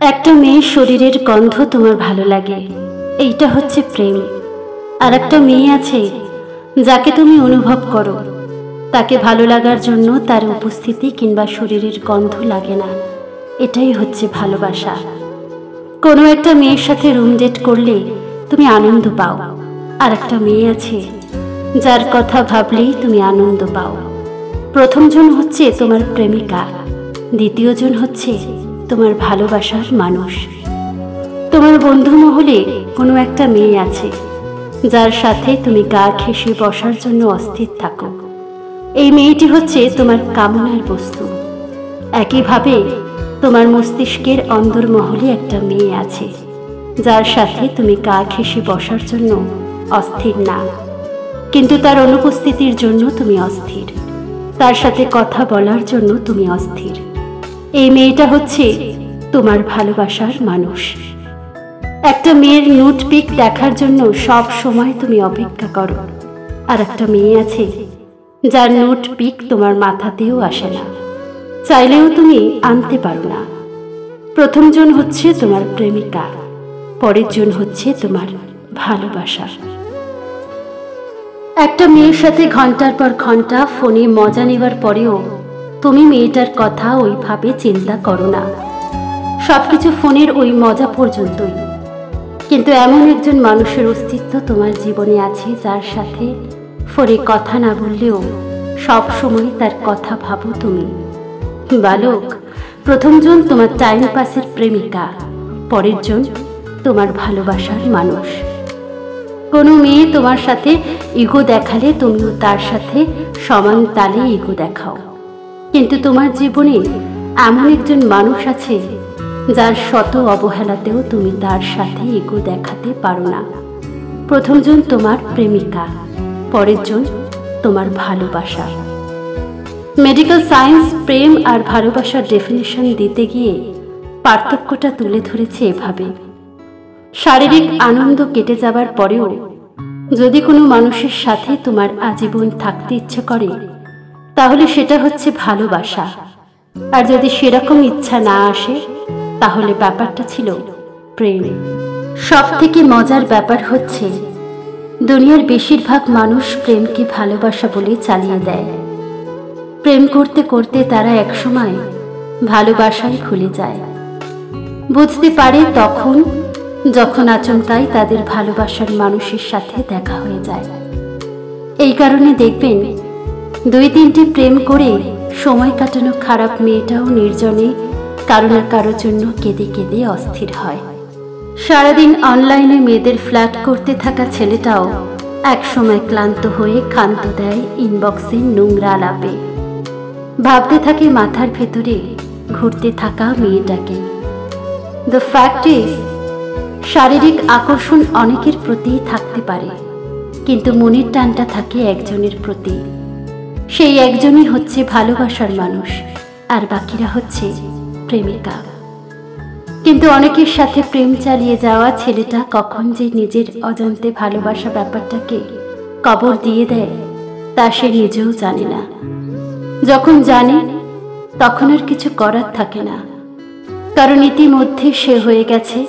একটা মেয়ের শরীরের গন্ধ তোমার ভালো লাগে, এইটা হচ্ছে প্রেম। আর একটা মেয়ে আছে যাকে তুমি অনুভব করো, তাকে ভালো লাগার জন্য তার উপস্থিতি কিংবা শরীরের গন্ধ লাগে না, এটাই হচ্ছে ভালোবাসা। কোনো একটা মেয়ের সাথে রুম ডেট করলে তুমি আনন্দ পাও, আর একটা মেয়ে আছে যার কথা ভাবলেই তুমি আনন্দ পাও। প্রথমজন হচ্ছে তোমার প্রেমিকা, দ্বিতীয়জন হচ্ছে তোমার ভালোবাসার মানুষ। তোমার বন্ধু মহলে কোনো একটা মেয়ে আছে যার সাথে তুমি গা ঘেঁষে বসার জন্য অস্থির থাকো। এই মেয়েটি হচ্ছে তোমার কামনার বস্তু। একইভাবে তোমার মস্তিষ্কের অন্দরমহলে একটা মেয়ে আছে যার সাথে তুমি গা ঘেঁষে বসার জন্য অস্থির না, কিন্তু তার অনুপস্থিতির জন্য তুমি অস্থির, তার সাথে কথা বলার জন্য তুমি অস্থির। এই মেয়েটা হচ্ছে তোমার ভালোবাসার মানুষ। একটা মেয়ের নুড পিক দেখার জন্য সব সময় তুমি অপেক্ষা করো, আর একটা মেয়ে আছে যার নুড পিক তোমার মাথাতেও আসে না, চাইলেও তুমি আনতে পারো না। প্রথমজন হচ্ছে তোমার প্রেমিকা, পরের জন হচ্ছে তোমার ভালোবাসা। একটা মেয়ের সাথে ঘন্টার পর ঘন্টা ফোনে মজা নেবার পরেও তুমি মেয়েটার কথা ওইভাবে চিন্তা করো না, সবকিছু ফোনের ওই মজা পর্যন্তই। কিন্তু এমন একজন মানুষের অস্তিত্ব তোমার জীবনে আছে যার সাথে ফোনে কথা না বললেও সব সময় তার কথা ভাবো তুমি। বালক, প্রথমজন তোমার টাইম পাসের প্রেমিকা, পরের জন তোমার ভালোবাসার মানুষ। কোনো মেয়ে তোমার সাথে ইগো দেখালে তুমিও তার সাথে সমান তালে ইগো দেখাও, কিন্তু তোমার জীবনে এমন একজন মানুষ আছে যার শত অবহেলাতেও তুমি তার সাথে ইগো দেখাতে পারো না। প্রথমজন তোমার প্রেমিকা, পরের জন তোমার ভালোবাসা। মেডিকেল সায়েন্স প্রেম আর ভালোবাসার ডেফিনিশন দিতে গিয়ে পার্থক্যটা তুলে ধরেছে এভাবে: শারীরিক আনন্দ কেটে যাবার পরেও যদি কোনো মানুষের সাথে তোমার আজীবন থাকতে ইচ্ছে করে, তাহলে সেটা হচ্ছে ভালোবাসা। আর যদি সেরকম ইচ্ছা না আসে, তাহলে ব্যাপারটা ছিল প্রেম। সব থেকে মজার ব্যাপার হচ্ছে দুনিয়ার বেশিরভাগ মানুষ প্রেমকে ভালোবাসা বলে চালিয়ে দেয়। প্রেম করতে করতে তারা একসময় ভালোবাসাই ভুলে যায়। বুঝতে পারে তখন যখন আচমকাই তাদের ভালোবাসার মানুষের সাথে দেখা হয়ে যায়। এই কারণে দেখবেন 2-3টি প্রেম করে সময় কাটানো খারাপ মেয়েটাও নির্জনে কারো না কারোর জন্য কেঁদে কেঁদে অস্থির হয়। সারাদিন অনলাইনে মেয়েদের ফ্ল্যাট করতে থাকা ছেলেটাও একসময় ক্লান্ত হয়ে ক্ষান্ত দেয় ইনবক্সে নোংরা আলাপে। ভাবতে থাকে মাথার ভেতরে ঘুরতে থাকা মেয়েটাকে। দ্য ফ্যাক্ট ইজ, শারীরিক আকর্ষণ অনেকের প্রতিই থাকতে পারে, কিন্তু মনের টানটা থাকে একজনের প্রতি। সেই একজনই হচ্ছে ভালোবাসার মানুষ, আর বাকিরা হচ্ছে প্রেমিকা। কিন্তু অনেকের সাথে প্রেম চালিয়ে যাওয়া ছেলেটা কখন যে নিজের অজান্তে ভালোবাসা ব্যাপারটাকে কবর দিয়ে দেয় তা সে নিজেও জানে না। যখন জানে তখন আর কিছু করার থাকে না, কারণ ইতিমধ্যে সে হয়ে গেছে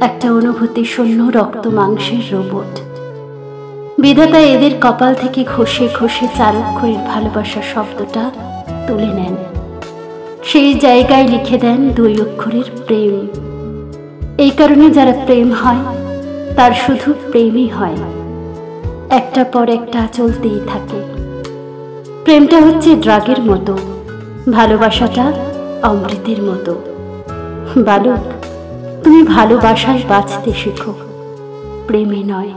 একটা অনুভূতি শূন্য রক্ত মাংসের রোবট। বিধাতা এদের কপাল থেকে ঘষে ঘষে 4 অক্ষরের ভালোবাসা শব্দটা তুলে নেন, সেই জায়গায় লিখে দেন 2 অক্ষরের প্রেম। এই কারণে যারা প্রেম হয় তার শুধু প্রেমই হয়, একটা পর একটা চলতেই থাকে। প্রেমটা হচ্ছে ড্রাগের মতো, ভালোবাসাটা অমৃতের মতো। বালক, তুমি ভালোবাসায় বাঁচতে শেখো, প্রেমে নয়।